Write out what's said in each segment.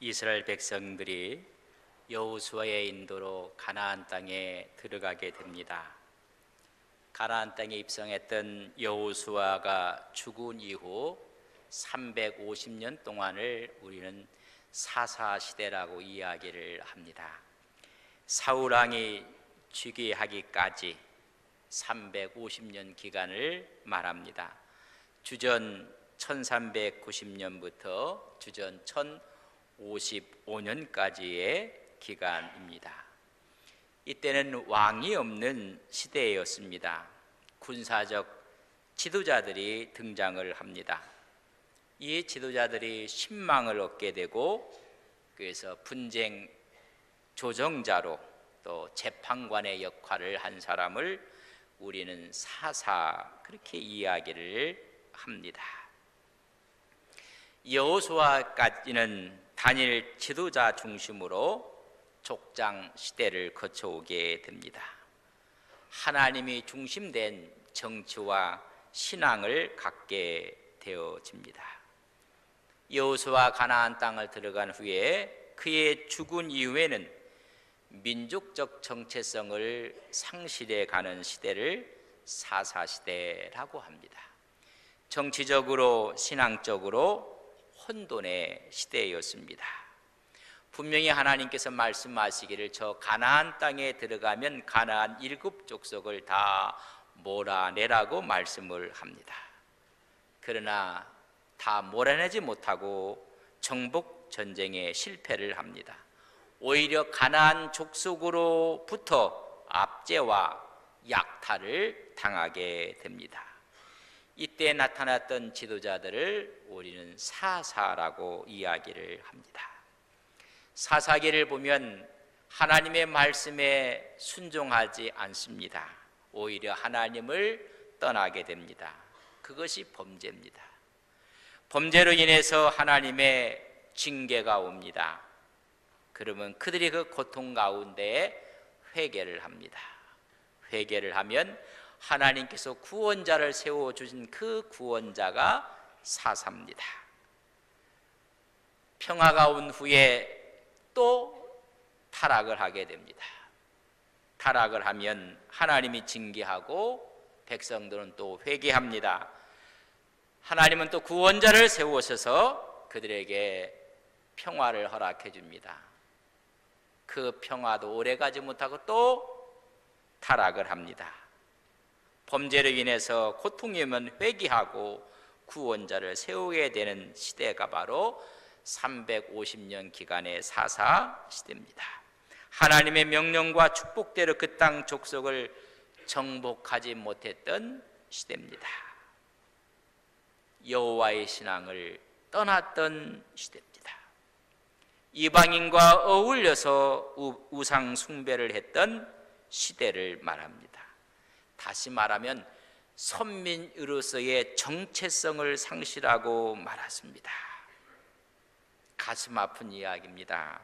이스라엘 백성들이 여호수아의 인도로 가나안 땅에 들어가게 됩니다. 가나안 땅에 입성했던 여호수아가 죽은 이후 350년 동안을 우리는 사사시대라고 이야기를 합니다. 사울왕이 즉위하기까지 350년 기간을 말합니다. 주전 1390년부터 주전 1055년까지의 기간입니다. 이때는 왕이 없는 시대였습니다. 군사적 지도자들이 등장을 합니다. 이 지도자들이 신망을 얻게 되고, 그래서 분쟁 조정자로 또 재판관의 역할을 한 사람을 우리는 사사, 그렇게 이야기를 합니다. 여호수아까지는 단일 지도자 중심으로 족장 시대를 거쳐오게 됩니다. 하나님이 중심된 정치와 신앙을 갖게 되어집니다. 여호수아 가나안 땅을 들어간 후에 그의 죽은 이후에는 민족적 정체성을 상실해 가는 시대를 사사시대라고 합니다. 정치적으로 신앙적으로 혼돈의 시대였습니다. 분명히 하나님께서 말씀하시기를 저 가나안 땅에 들어가면 가나안 7 족속을 다 몰아내라고 말씀을 합니다. 그러나 다 몰아내지 못하고 정복 전쟁에 실패를 합니다. 오히려 가나안 족속으로부터 압제와 약탈을 당하게 됩니다. 이때 나타났던 지도자들을 우리는 사사라고 이야기를 합니다. 사사기를 보면 하나님의 말씀에 순종하지 않습니다. 오히려 하나님을 떠나게 됩니다. 그것이 범죄입니다. 범죄로 인해서 하나님의 징계가 옵니다. 그러면 그들이 그 고통 가운데 회개를 합니다. 회개를 하면 하나님께서 구원자를 세워주신 그 구원자가 사사입니다. 평화가 온 후에 또 타락을 하게 됩니다. 타락을 하면 하나님이 징계하고 백성들은 또 회개합니다. 하나님은 또 구원자를 세우셔서 그들에게 평화를 허락해 줍니다. 그 평화도 오래가지 못하고 또 타락을 합니다. 범죄로 인해서 고통이 오면 회개하고 구원자를 세우게 되는 시대가 바로 350년 기간의 사사 시대입니다. 하나님의 명령과 축복대로 그 땅 족속을 정복하지 못했던 시대입니다. 여호와의 신앙을 떠났던 시대입니다. 이방인과 어울려서 우상 숭배를 했던 시대를 말합니다. 다시 말하면 선민으로서의 정체성을 상실하고 말았습니다. 가슴 아픈 이야기입니다.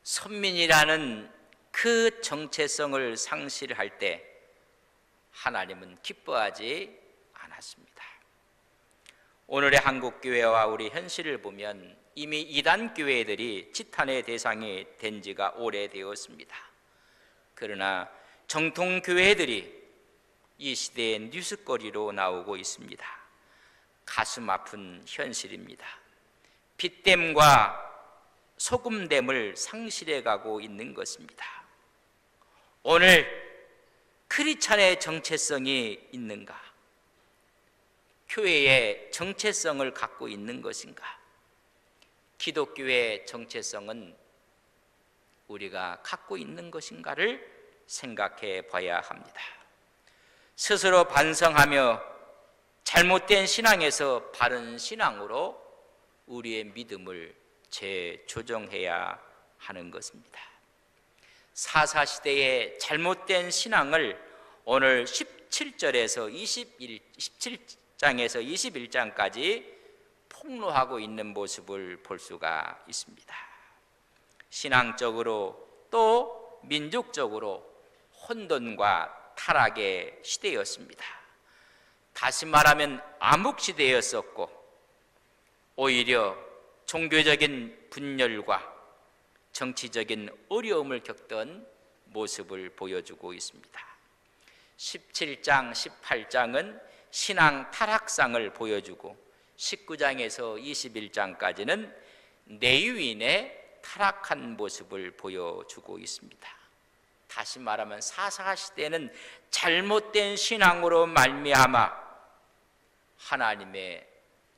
선민이라는 그 정체성을 상실할 때 하나님은 기뻐하지 않았습니다. 오늘의 한국교회와 우리 현실을 보면 이미 이단 교회들이 지탄의 대상이 된 지가 오래되었습니다. 그러나 정통교회들이 이 시대의 뉴스거리로 나오고 있습니다. 가슴 아픈 현실입니다. 빛됨과 소금됨을 상실해가고 있는 것입니다. 오늘 크리스찬의 정체성이 있는가? 교회의 정체성을 갖고 있는 것인가? 기독교의 정체성은 우리가 갖고 있는 것인가를 생각해 봐야 합니다. 스스로 반성하며 잘못된 신앙에서 바른 신앙으로 우리의 믿음을 재조정해야 하는 것입니다. 사사시대의 잘못된 신앙을 오늘 17장에서 21장까지 폭로하고 있는 모습을 볼 수가 있습니다. 신앙적으로 또 민족적으로 혼돈과 타락의 시대였습니다. 다시 말하면 암흑시대였었고, 오히려 종교적인 분열과 정치적인 어려움을 겪던 모습을 보여주고 있습니다. 17장, 18장은 신앙 타락상을 보여주고 19장에서 21장까지는 내유인의 타락한 모습을 보여주고 있습니다. 다시 말하면 사사시대는 잘못된 신앙으로 말미암아 하나님의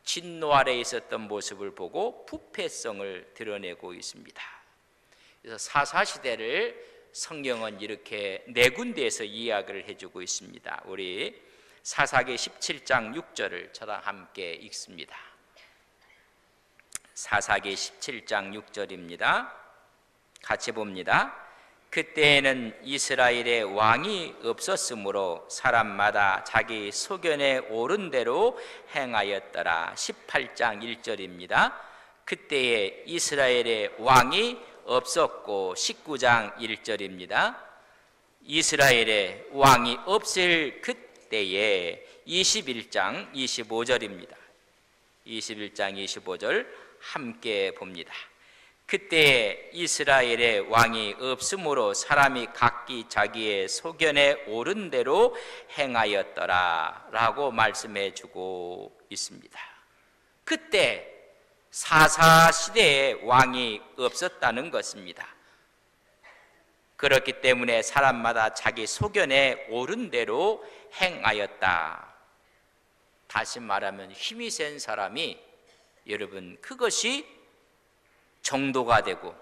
진노 아래 있었던 모습을 보고 부패성을 드러내고 있습니다. 그래서 사사시대를 성경은 이렇게 네 군데에서 이야기를 해주고 있습니다. 우리 사사기 17장 6절을 저랑 함께 읽습니다. 사사기 17장 6절입니다. 같이 봅니다. 그때에는 이스라엘에 왕이 없었으므로 사람마다 자기 소견에 옳은 대로 행하였더라. 18장 1절입니다. 그때에 이스라엘에 왕이 없었고 19장 1절입니다. 이스라엘에 왕이 없을 그때에 21장 25절입니다. 21장 25절 함께 봅니다. 그때 이스라엘에 왕이 없으므로 사람이 각기 자기의 소견에 옳은 대로 행하였더라 라고 말씀해 주고 있습니다. 그때 사사시대에 왕이 없었다는 것입니다. 그렇기 때문에 사람마다 자기 소견에 옳은 대로 행하였다. 다시 말하면 힘이 센 사람이 여러분 그것이 정도가 되고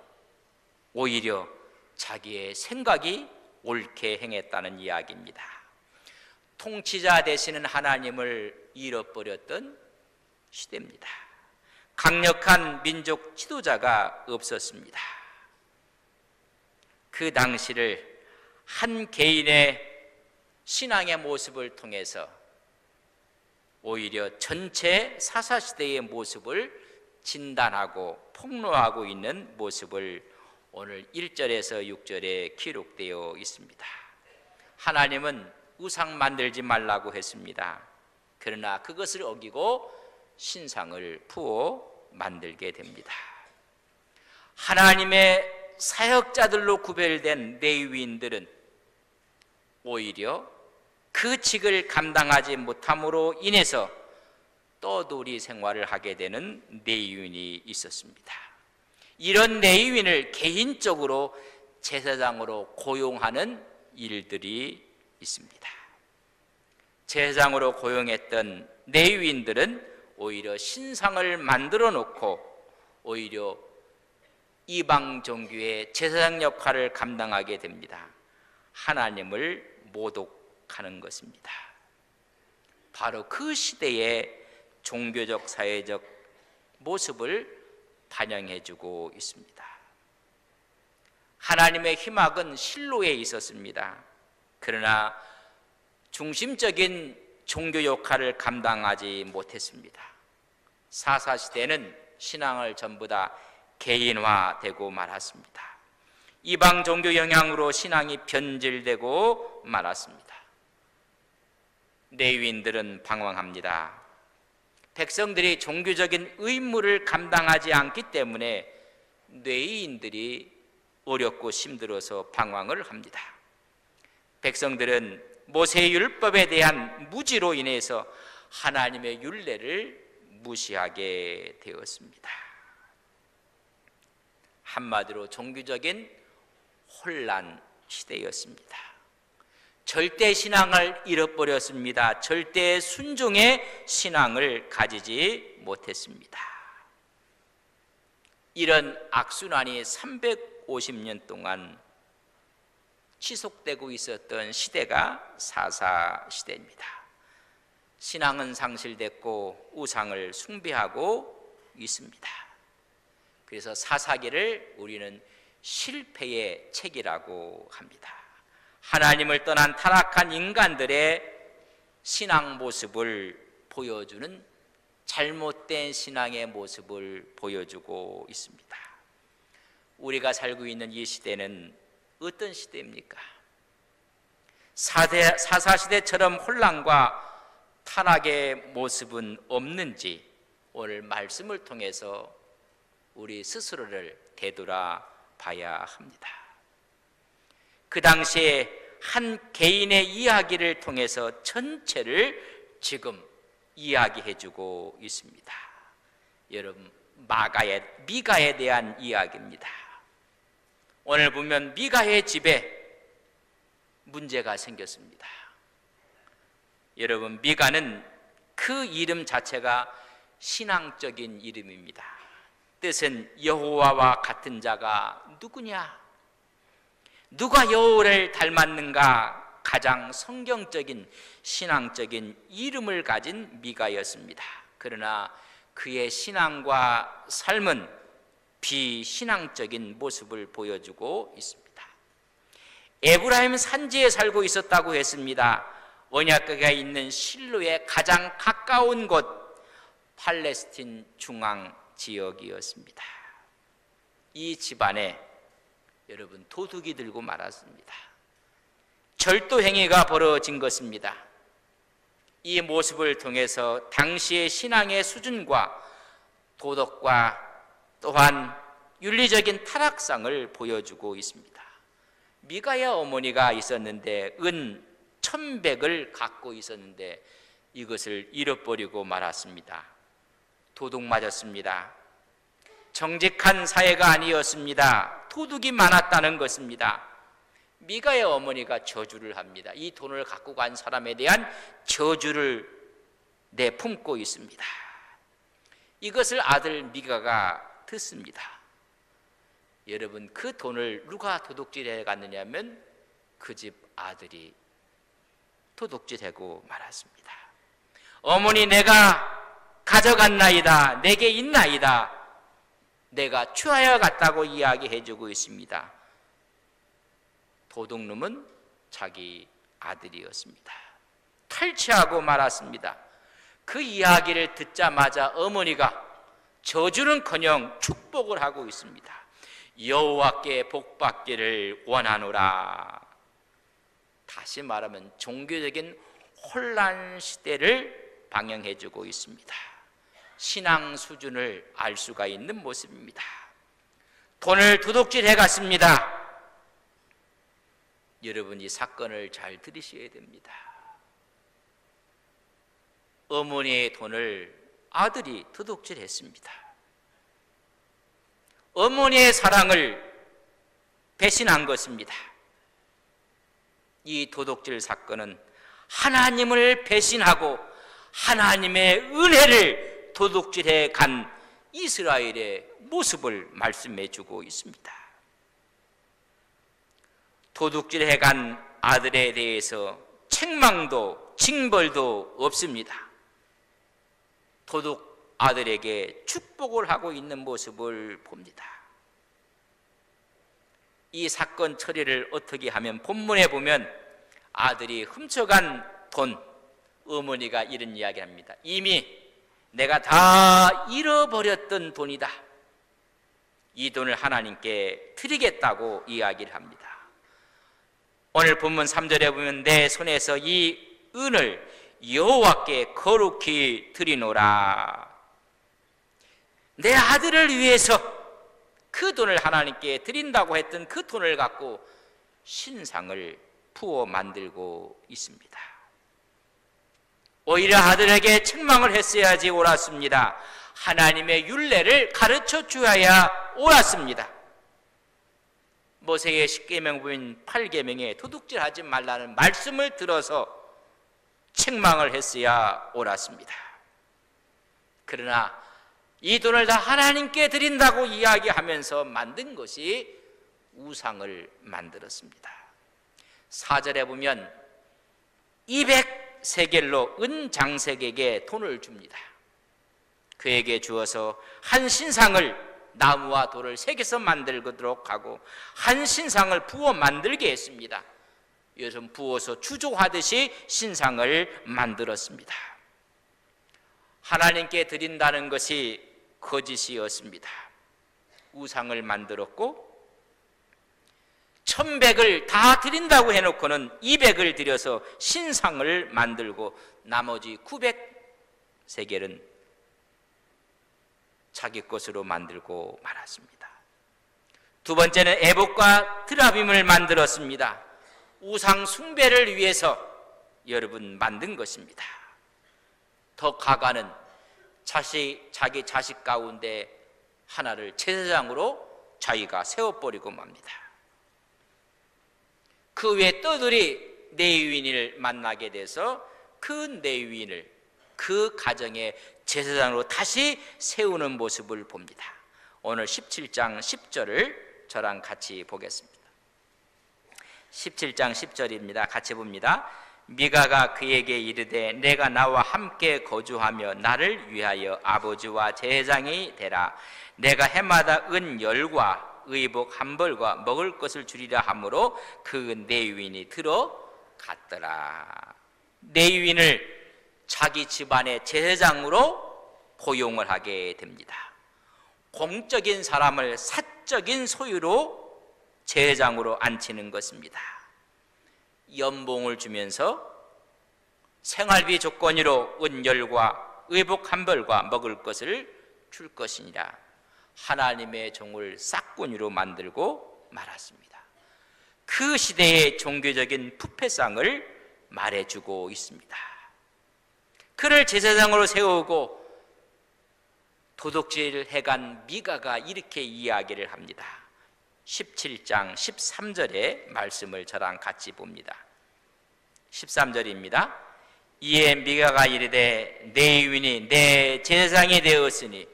오히려 자기의 생각이 옳게 행했다는 이야기입니다. 통치자 되시는 하나님을 잃어버렸던 시대입니다. 강력한 민족 지도자가 없었습니다. 그 당시를 한 개인의 신앙의 모습을 통해서 오히려 전체 사사시대의 모습을 진단하고 폭로하고 있는 모습을 오늘 1절에서 6절에 기록되어 있습니다. 하나님은 우상 만들지 말라고 했습니다. 그러나 그것을 어기고 신상을 부어 만들게 됩니다. 하나님의 사역자들로 구별된 레위인들은 오히려 그 직을 감당하지 못함으로 인해서 떠돌이 생활을 하게 되는 레위인이 있었습니다. 이런 레위인을 개인적으로 제사장으로 고용하는 일들이 있습니다. 제사장으로 고용했던 레위인들은 오히려 신상을 만들어 놓고 오히려 이방 종교의 제사장 역할을 감당하게 됩니다. 하나님을 모독하는 것입니다. 바로 그 시대의 종교적 사회적 모습을 반영해주고 있습니다. 하나님의 희망은 실로에 있었습니다. 그러나 중심적인 종교 역할을 감당하지 못했습니다. 사사시대는 신앙을 전부 다 개인화되고 말았습니다. 이방 종교 영향으로 신앙이 변질되고 말았습니다. 레위인들은 방황합니다. 백성들이 종교적인 의무를 감당하지 않기 때문에 레위인들이 어렵고 힘들어서 방황을 합니다. 백성들은 모세의 율법에 대한 무지로 인해서 하나님의 율례를 무시하게 되었습니다. 한마디로 종교적인 혼란 시대였습니다. 절대 신앙을 잃어버렸습니다. 절대 순종의 신앙을 가지지 못했습니다. 이런 악순환이 350년 동안 지속되고 있었던 시대가 사사시대입니다. 신앙은 상실됐고 우상을 숭배하고 있습니다. 그래서 사사기를 우리는 실패의 책이라고 합니다. 하나님을 떠난 타락한 인간들의 신앙 모습을 보여주는 잘못된 신앙의 모습을 보여주고 있습니다. 우리가 살고 있는 이 시대는 어떤 시대입니까? 사사시대처럼 혼란과 타락의 모습은 없는지 오늘 말씀을 통해서 우리 스스로를 되돌아봐야 합니다. 그 당시에 한 개인의 이야기를 통해서 전체를 지금 이야기해주고 있습니다. 여러분, 미가에 대한 이야기입니다. 오늘 보면 미가의 집에 문제가 생겼습니다. 여러분, 미가는 그 이름 자체가 신앙적인 이름입니다. 뜻은 여호와와 같은 자가 누구냐? 누가 여호와를 닮았는가? 가장 성경적인 신앙적인 이름을 가진 미가였습니다. 그러나 그의 신앙과 삶은 비신앙적인 모습을 보여주고 있습니다. 에브라임 산지에 살고 있었다고 했습니다. 언약궤가 있는 실로에 가장 가까운 곳 팔레스틴 중앙 지역이었습니다. 이 집안에 여러분 도둑이 들고 말았습니다. 절도 행위가 벌어진 것입니다. 이 모습을 통해서 당시의 신앙의 수준과 도덕과 또한 윤리적인 타락상을 보여주고 있습니다. 미가의 어머니가 있었는데 은 1,100을 갖고 있었는데 이것을 잃어버리고 말았습니다. 도둑 맞았습니다. 정직한 사회가 아니었습니다. 도둑이 많았다는 것입니다. 미가의 어머니가 저주를 합니다. 이 돈을 갖고 간 사람에 대한 저주를 내품고 있습니다. 이것을 아들 미가가 듣습니다. 여러분, 그 돈을 누가 도둑질해 갔느냐 하면 그 집 아들이 도둑질하고 말았습니다. 어머니, 내가 가져갔나이다. 내게 있나이다. 내가 취하여 갔다고 이야기해주고 있습니다. 도둑놈은 자기 아들이었습니다. 탈취하고 말았습니다. 그 이야기를 듣자마자 어머니가 저주는커녕 축복을 하고 있습니다. 여호와께 복받기를 원하노라. 다시 말하면 종교적인 혼란 시대를 방영해주고 있습니다. 신앙 수준을 알 수가 있는 모습입니다. 돈을 도둑질해 갔습니다. 여러분, 이 사건을 잘 들으셔야 됩니다. 어머니의 돈을 아들이 도둑질했습니다. 어머니의 사랑을 배신한 것입니다. 이 도둑질 사건은 하나님을 배신하고 하나님의 은혜를 도둑질해 간 이스라엘의 모습을 말씀해 주고 있습니다. 도둑질해 간 아들에 대해서 책망도 징벌도 없습니다. 도둑 아들에게 축복을 하고 있는 모습을 봅니다. 이 사건 처리를 어떻게 하면 본문에 보면 아들이 훔쳐간 돈, 어머니가 이런 이야기를 합니다. 이미 내가 다 잃어버렸던 돈이다. 이 돈을 하나님께 드리겠다고 이야기를 합니다. 오늘 본문 3절에 보면 내 손에서 이 은을 여호와께 거룩히 드리노라. 내 아들을 위해서 그 돈을 하나님께 드린다고 했던 그 돈을 갖고 신상을 부어 만들고 있습니다. 오히려 아들에게 책망을 했어야지 옳았습니다. 하나님의 율례를 가르쳐 주어야 옳았습니다. 모세의 10계명 보면 8계명에 도둑질하지 말라는 말씀을 들어서 책망을 했어야 옳았습니다. 그러나 이 돈을 다 하나님께 드린다고 이야기하면서 만든 것이 우상을 만들었습니다. 4절에 보면 200세겔로 은장색에게 돈을 줍니다. 그에게 주어서 한 신상을 나무와 돌을 새겨서 만들도록 하고 한 신상을 부어 만들게 했습니다. 이것은 부어서 추조하듯이 신상을 만들었습니다. 하나님께 드린다는 것이 거짓이었습니다. 우상을 만들었고 1,100을 다 드린다고 해놓고는 200을 드려서 신상을 만들고 나머지 900세겔은 자기 것으로 만들고 말았습니다. 두 번째는 에봇과 드라빔을 만들었습니다. 우상 숭배를 위해서 여러분 만든 것입니다. 더 가가는 자기 자식 가운데 하나를 제사장으로 자기가 세워버리고 맙니다. 그 외에 떠들이 레위인을 만나게 돼서 그 레위인을 그 가정의 제사장으로 다시 세우는 모습을 봅니다. 오늘 17장 10절을 저랑 같이 보겠습니다. 17장 10절입니다. 같이 봅니다. 미가가 그에게 이르되 내가 나와 함께 거주하며 나를 위하여 아버지와 제사장이 되라. 내가 해마다 은 10과 의복 한 벌과 먹을 것을 주리라 하므로 그 레위인이 들어갔더라. 레위인을 자기 집안의 제사장으로 고용을 하게 됩니다. 공적인 사람을 사적인 소유로 제사장으로 앉히는 것입니다. 연봉을 주면서 생활비 조건으로 은 10과 의복 한 벌과 먹을 것을 줄 것이니라. 하나님의 종을 싹꾼이로 만들고 말았습니다. 그 시대의 종교적인 부패상을 말해주고 있습니다. 그를 제사장으로 세우고 도둑질을 해간 미가가 이렇게 이야기를 합니다. 17장 13절의 말씀을 저랑 같이 봅니다. 13절입니다. 이에 미가가 이르되 내 유인이 내 제사장이 되었으니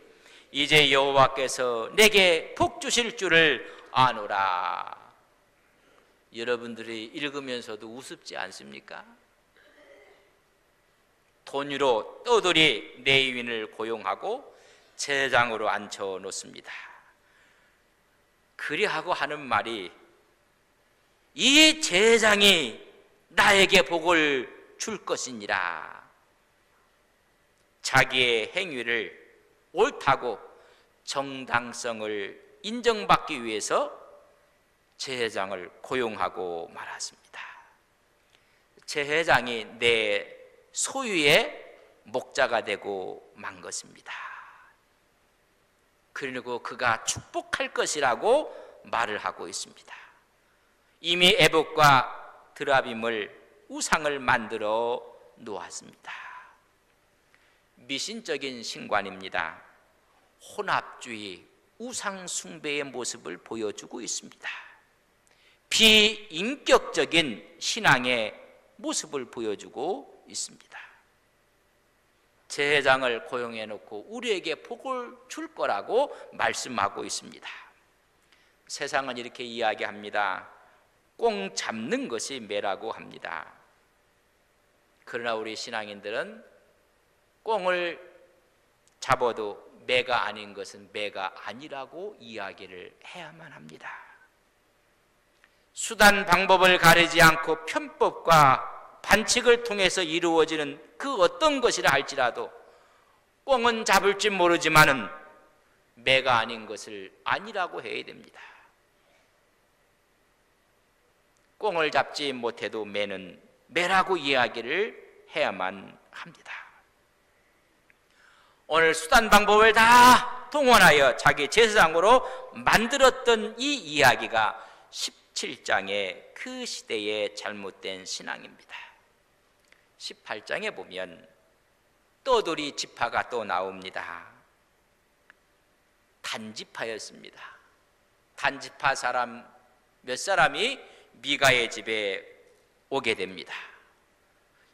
이제 여호와께서 내게 복 주실 줄을 아노라. 여러분들이 읽으면서도 우습지 않습니까? 돈으로 떠돌이 레위인을 고용하고 제사장으로 앉혀 놓습니다. 그리하고 하는 말이 이 제사장이 나에게 복을 줄 것이니라. 자기의 행위를 옳다고 정당성을 인정받기 위해서 제사장을 고용하고 말았습니다. 제사장이 내 소유의 목자가 되고 만 것입니다. 그리고 그가 축복할 것이라고 말을 하고 있습니다. 이미 에봇과 드라빔을 우상을 만들어 놓았습니다. 미신적인 신관입니다. 혼합주의, 우상 숭배의 모습을 보여주고 있습니다. 비인격적인 신앙의 모습을 보여주고 있습니다. 제사장을 고용해 놓고 우리에게 복을 줄 거라고 말씀하고 있습니다. 세상은 이렇게 이야기합니다. 꽁 잡는 것이 매라고 합니다. 그러나 우리 신앙인들은 꽁을 잡아도 매가 아닌 것은 매가 아니라고 이야기를 해야만 합니다. 수단 방법을 가리지 않고 편법과 반칙을 통해서 이루어지는 그 어떤 것이라 할지라도 꽁은 잡을지 모르지만은 매가 아닌 것을 아니라고 해야 됩니다. 꽁을 잡지 못해도 매는 매라고 이야기를 해야만 합니다. 오늘 수단 방법을 다 동원하여 자기 제사장으로 만들었던 이 이야기가 17장의 그 시대의 잘못된 신앙입니다. 18장에 보면 떠돌이 지파가 또 나옵니다. 단지파였습니다. 단지파 사람 몇 사람이 미가의 집에 오게 됩니다.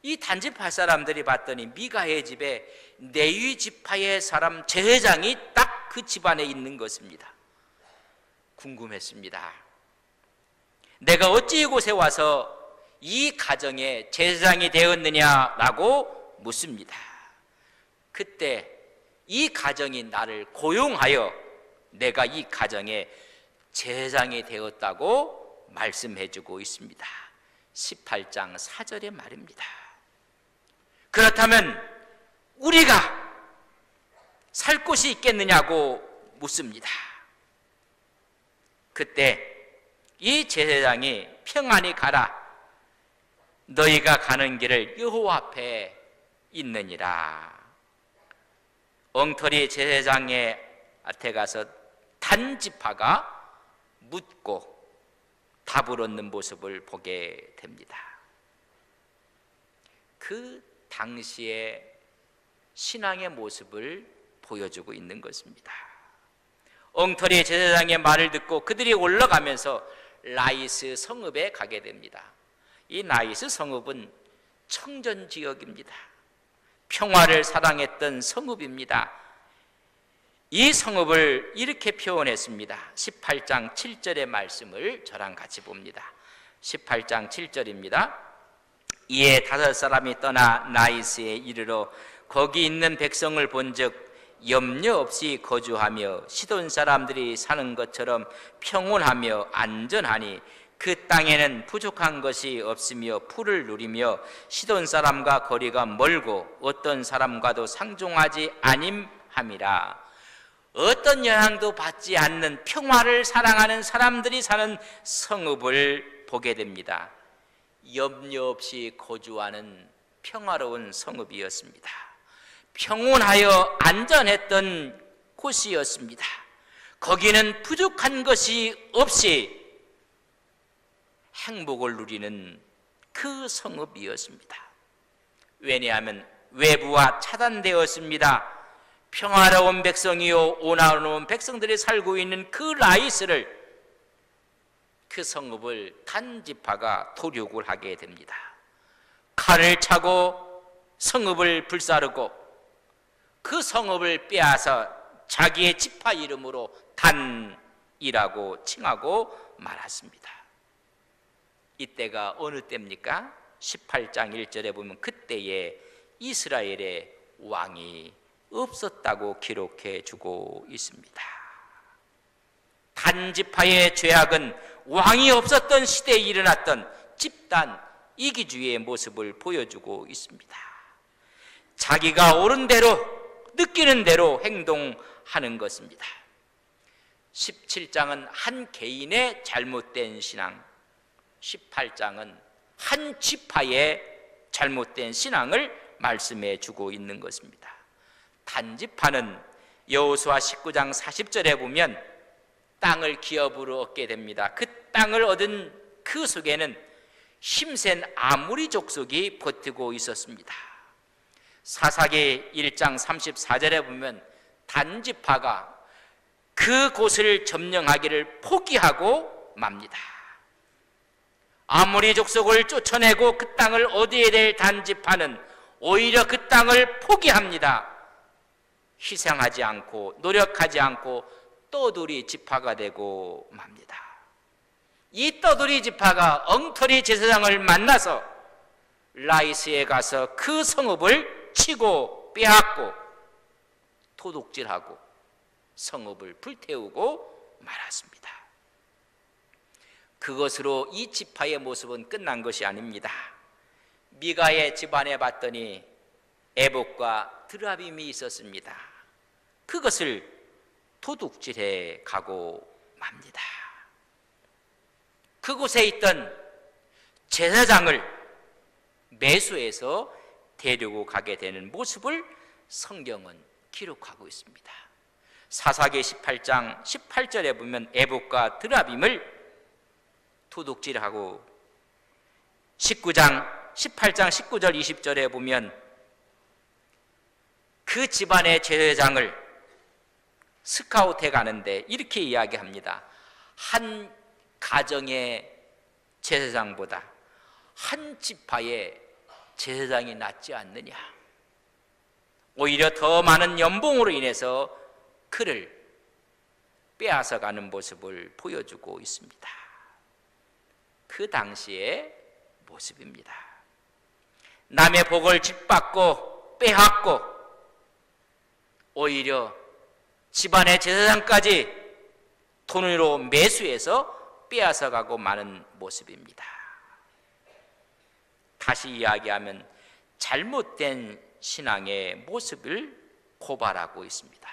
이 단지파 사람들이 봤더니 미가의 집에 레위 지파의 사람 제사장이 딱 그 집안에 있는 것입니다. 궁금했습니다. 내가 어찌 이곳에 와서 이 가정의 제사장이 되었느냐라고 묻습니다. 그때 이 가정이 나를 고용하여 내가 이 가정의 제사장이 되었다고 말씀해주고 있습니다. 18장 4절의 말입니다. 그렇다면 우리가 살 곳이 있겠느냐고 묻습니다. 그때 이 제사장이 평안히 가라. 너희가 가는 길을 여호와 앞에 있느니라. 엉터리 제사장의 밭에 가서 단지파가 묻고 답을 얻는 모습을 보게 됩니다. 그 당시의 신앙의 모습을 보여주고 있는 것입니다. 엉터리 제사장의 말을 듣고 그들이 올라가면서 라이스 성읍에 가게 됩니다. 이 라이스 성읍은 청전 지역입니다. 평화를 사랑했던 성읍입니다. 이 성읍을 이렇게 표현했습니다. 18장 7절의 말씀을 저랑 같이 봅니다. 18장 7절입니다. 이에 5사람이 떠나 나이스에 이르러 거기 있는 백성을 본즉 염려 없이 거주하며 시돈 사람들이 사는 것처럼 평온하며 안전하니 그 땅에는 부족한 것이 없으며 풀을 누리며 시돈 사람과 거리가 멀고 어떤 사람과도 상종하지 아님함이라. 어떤 영향도 받지 않는 평화를 사랑하는 사람들이 사는 성읍을 보게 됩니다. 염려 없이 거주하는 평화로운 성읍이었습니다. 평온하여 안전했던 곳이었습니다. 거기는 부족한 것이 없이 행복을 누리는 그 성읍이었습니다. 왜냐하면 외부와 차단되었습니다. 평화로운 백성이요 온화로운 백성들이 살고 있는 그 라이스를, 그 성읍을 단지파가 도륙을 하게 됩니다. 칼을 차고 성읍을 불사르고 그 성읍을 빼앗아 자기의 지파 이름으로 단이라고 칭하고 말았습니다. 이때가 어느 때입니까? 18장 1절에 보면 그때에 이스라엘의 왕이 없었다고 기록해 주고 있습니다. 단지파의 죄악은 왕이 없었던 시대에 일어났던 집단 이기주의의 모습을 보여주고 있습니다. 자기가 옳은 대로 느끼는 대로 행동하는 것입니다. 17장은 한 개인의 잘못된 신앙, 18장은 한 지파의 잘못된 신앙을 말씀해 주고 있는 것입니다. 단지파는 여호수아 19장 40절에 보면 땅을 기업으로 얻게 됩니다. 그 땅을 얻은 그 속에는 힘센 아모리 족속이 버티고 있었습니다. 사사기 1장 34절에 보면 단지파가 그곳을 점령하기를 포기하고 맙니다. 아모리 족속을 쫓아내고 그 땅을 얻어야 될 단지파는 오히려 그 땅을 포기합니다. 희생하지 않고 노력하지 않고 떠돌이 지파가 되고 맙니다. 이 떠돌이 지파가 엉터리 제사장을 만나서 라이스에 가서 그 성읍을 치고 빼앗고 도둑질하고 성읍을 불태우고 말았습니다. 그것으로 이 지파의 모습은 끝난 것이 아닙니다. 미가의 집안에 봤더니 에봇과 드라빔이 있었습니다. 그것을 도둑질해 가고 맙니다. 그곳에 있던 제사장을 매수해서 데리고 가게 되는 모습을 성경은 기록하고 있습니다. 사사기 18장 18절에 보면 에봇과 드라빔을 도둑질하고 18장 19절 20절에 보면 그 집안의 제사장을 스카웃해 가는데 이렇게 이야기합니다. 한 가정의 제사장보다 한 지파의 제사장이 낫지 않느냐. 오히려 더 많은 연봉으로 인해서 그를 빼앗아가는 모습을 보여주고 있습니다. 그 당시의 모습입니다. 남의 복을 짓밟고 빼앗고 오히려 집안의 제사장까지 돈으로 매수해서 빼앗아가고 마는 모습입니다. 다시 이야기하면 잘못된 신앙의 모습을 고발하고 있습니다.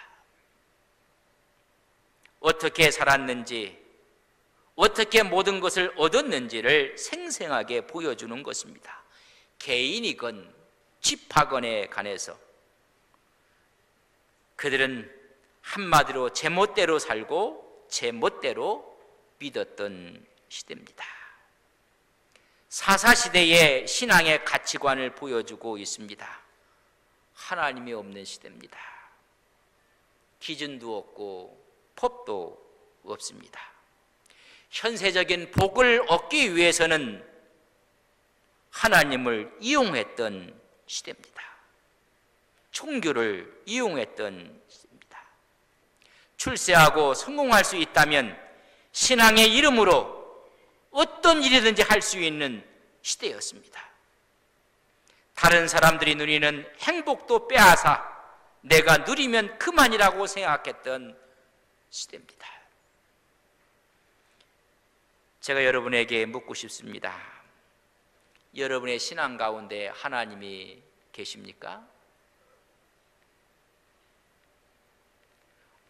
어떻게 살았는지, 어떻게 모든 것을 얻었는지를 생생하게 보여주는 것입니다. 개인이건 집하건에 관해서 그들은 한마디로 제멋대로 살고 제멋대로 믿었던 시대입니다. 사사시대의 신앙의 가치관을 보여주고 있습니다. 하나님이 없는 시대입니다. 기준도 없고 법도 없습니다. 현세적인 복을 얻기 위해서는 하나님을 이용했던 시대입니다. 종교를 이용했던 시대입니다. 출세하고 성공할 수 있다면 신앙의 이름으로 어떤 일이든지 할 수 있는 시대였습니다. 다른 사람들이 누리는 행복도 빼앗아 내가 누리면 그만이라고 생각했던 시대입니다. 제가 여러분에게 묻고 싶습니다. 여러분의 신앙 가운데 하나님이 계십니까?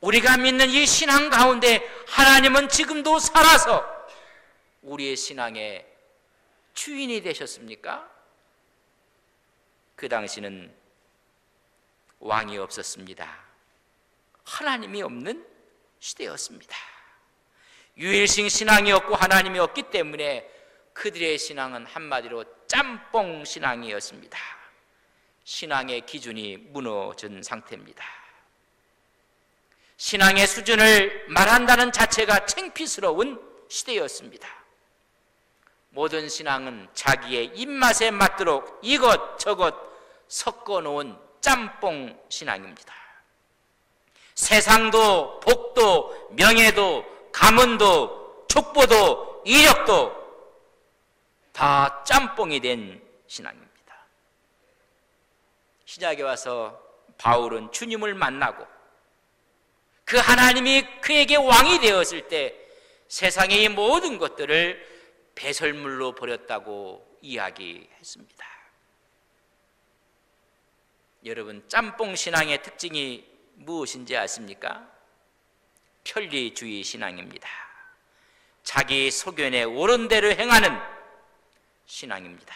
우리가 믿는 이 신앙 가운데 하나님은 지금도 살아서 우리의 신앙의 주인이 되셨습니까? 그 당시는 왕이 없었습니다. 하나님이 없는 시대였습니다. 유일신 신앙이 없고 하나님이 없기 때문에 그들의 신앙은 한마디로 짬뽕 신앙이었습니다. 신앙의 기준이 무너진 상태입니다. 신앙의 수준을 말한다는 자체가 창피스러운 시대였습니다. 모든 신앙은 자기의 입맛에 맞도록 이것저것 섞어 놓은 짬뽕 신앙입니다. 세상도 복도 명예도 가문도 족보도 이력도 다 짬뽕이 된 신앙입니다. 신약에 와서 바울은 주님을 만나고 그 하나님이 그에게 왕이 되었을 때 세상의 이 모든 것들을 배설물로 버렸다고 이야기했습니다. 여러분, 짬뽕 신앙의 특징이 무엇인지 아십니까? 편리주의 신앙입니다. 자기 소견에 옳은 대로 행하는 신앙입니다.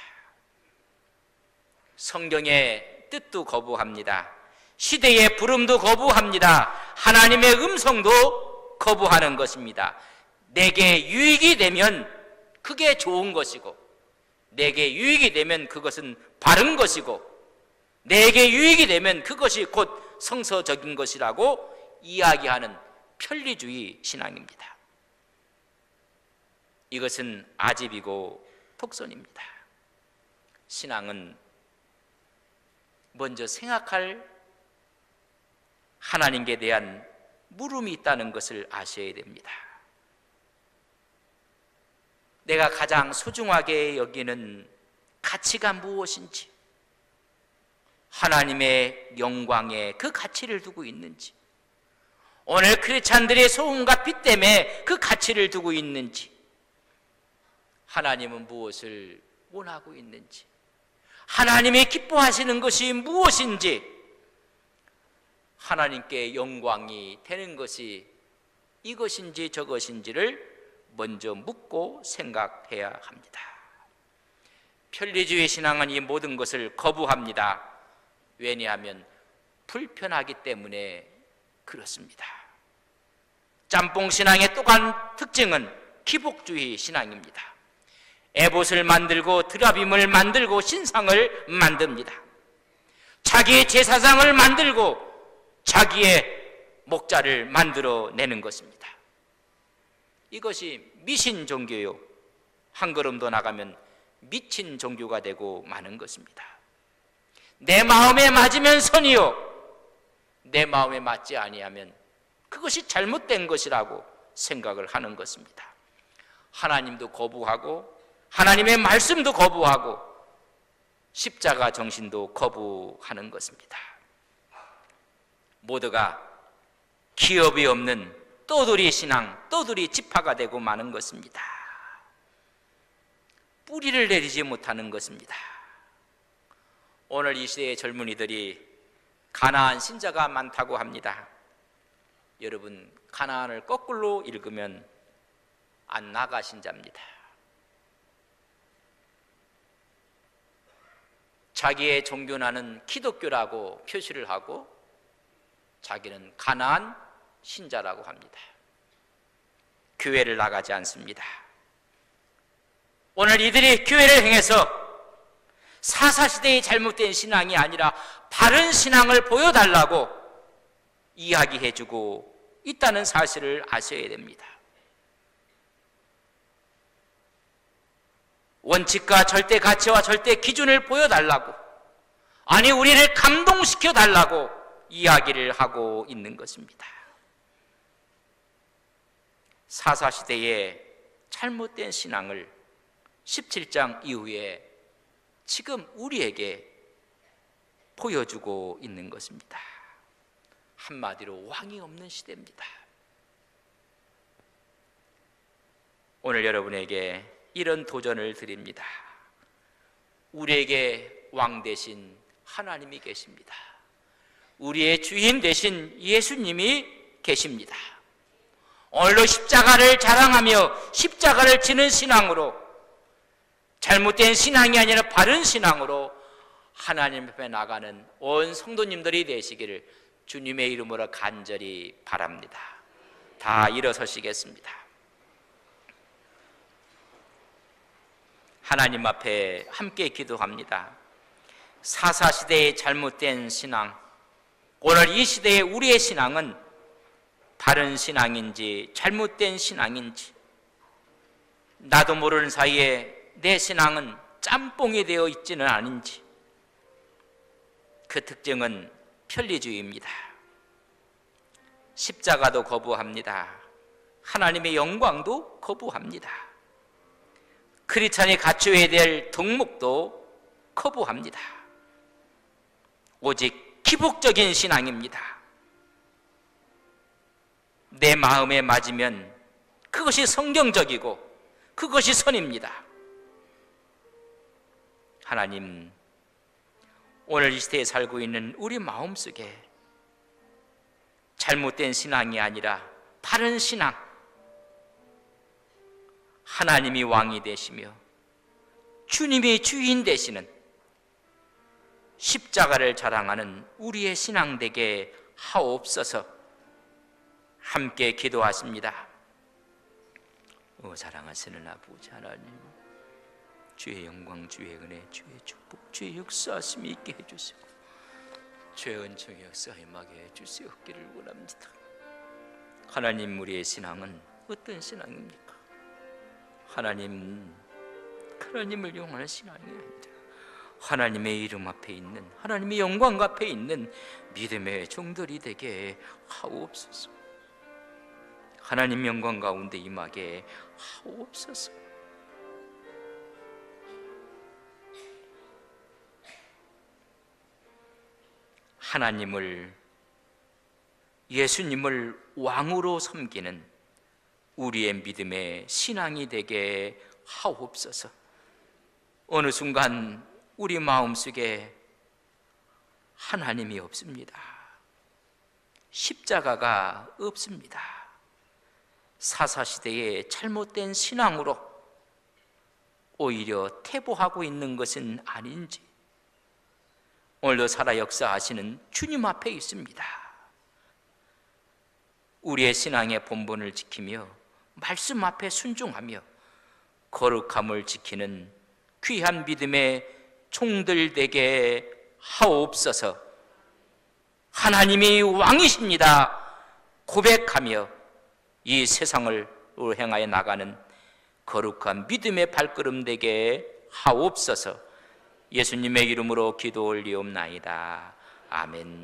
성경의 뜻도 거부합니다. 시대의 부름도 거부합니다. 하나님의 음성도 거부하는 것입니다. 내게 유익이 되면 그게 좋은 것이고, 내게 유익이 되면 그것은 바른 것이고, 내게 유익이 되면 그것이 곧 성서적인 것이라고 이야기하는 편리주의 신앙입니다. 이것은 아집이고 독선입니다. 신앙은 먼저 생각할 하나님께 대한 물음이 있다는 것을 아셔야 됩니다. 내가 가장 소중하게 여기는 가치가 무엇인지, 하나님의 영광에 그 가치를 두고 있는지, 오늘 크리스찬들의 소음과 빛 때문에 그 가치를 두고 있는지, 하나님은 무엇을 원하고 있는지, 하나님이 기뻐하시는 것이 무엇인지, 하나님께 영광이 되는 것이 이것인지 저것인지를 먼저 묻고 생각해야 합니다. 편리주의 신앙은 이 모든 것을 거부합니다. 왜냐하면 불편하기 때문에 그렇습니다. 짬뽕 신앙의 또 한 특징은 기복주의 신앙입니다. 에봇을 만들고 드라빔을 만들고 신상을 만듭니다. 자기의 제사장을 만들고 자기의 목자를 만들어내는 것입니다. 이것이 미신 종교요, 한 걸음 더 나가면 미친 종교가 되고 마는 것입니다. 내 마음에 맞으면 선이요, 내 마음에 맞지 아니하면 그것이 잘못된 것이라고 생각을 하는 것입니다. 하나님도 거부하고 하나님의 말씀도 거부하고 십자가 정신도 거부하는 것입니다. 모두가 기업이 없는 떠돌이 신앙, 떠돌이 지파가 되고 마는 것입니다. 뿌리를 내리지 못하는 것입니다. 오늘 이 시대의 젊은이들이 가나안 신자가 많다고 합니다. 여러분, 가나안을 거꾸로 읽으면 안나가 신자입니다. 자기의 종교나는 기독교라고 표시를 하고 자기는 가나안 신자라고 합니다. 교회를 나가지 않습니다. 오늘 이들이 교회를 행해서 사사시대의 잘못된 신앙이 아니라 바른 신앙을 보여달라고 이야기해주고 있다는 사실을 아셔야 됩니다. 원칙과 절대 가치와 절대 기준을 보여달라고, 아니 우리를 감동시켜 달라고 이야기를 하고 있는 것입니다. 사사시대의 잘못된 신앙을 17장 이후에 지금 우리에게 보여주고 있는 것입니다. 한마디로 왕이 없는 시대입니다. 오늘 여러분에게 이런 도전을 드립니다. 우리에게 왕 되신 하나님이 계십니다. 우리의 주인 되신 예수님이 계십니다. 오늘도 십자가를 자랑하며 십자가를 지는 신앙으로, 잘못된 신앙이 아니라 바른 신앙으로 하나님 앞에 나가는 온 성도님들이 되시기를 주님의 이름으로 간절히 바랍니다. 다 일어서시겠습니다. 하나님 앞에 함께 기도합니다. 사사시대의 잘못된 신앙, 오늘 이 시대의 우리의 신앙은 바른 신앙인지 잘못된 신앙인지, 나도 모르는 사이에 내 신앙은 짬뽕이 되어 있지는 않은지, 그 특징은 편리주의입니다. 십자가도 거부합니다. 하나님의 영광도 거부합니다. 크리스찬이 갖춰야 될 덕목도 거부합니다. 오직 기복적인 신앙입니다. 내 마음에 맞으면 그것이 성경적이고 그것이 선입니다. 하나님, 오늘 이 시대에 살고 있는 우리 마음속에 잘못된 신앙이 아니라 바른 신앙, 하나님이 왕이 되시며 주님이 주인 되시는 십자가를 자랑하는 우리의 신앙 되게 하옵소서. 함께 기도하십니다. 사랑하시는 아버지 하나님, 주의 영광, 주의 은혜, 주의 축복, 주의 역사하심이 있게 해주시고 주의 은총의 역사 임하게 해주시옵기를 원합니다. 하나님, 우리의 신앙은 어떤 신앙입니까? 하나님을 이용하는 신앙이 아니라 하나님의 이름 앞에 있는, 하나님의 영광 앞에 있는 믿음의 종들이 되게 하옵소서. 하나님 영광 가운데 임하게 하옵소서. 하나님을, 예수님을 왕으로 섬기는 우리의 믿음의 신앙이 되게 하옵소서. 어느 순간 우리 마음속에 하나님이 없습니다. 십자가가 없습니다. 사사시대의 잘못된 신앙으로 오히려 퇴보하고 있는 것은 아닌지, 오늘도 살아 역사하시는 주님 앞에 있습니다. 우리의 신앙의 본분을 지키며 말씀 앞에 순종하며 거룩함을 지키는 귀한 믿음의 종들 되게 하옵소서. 하나님이 왕이십니다 고백하며 이 세상을 향하여 나가는 거룩한 믿음의 발걸음 되게 하옵소서. 예수님의 이름으로 기도 올리옵나이다. 아멘.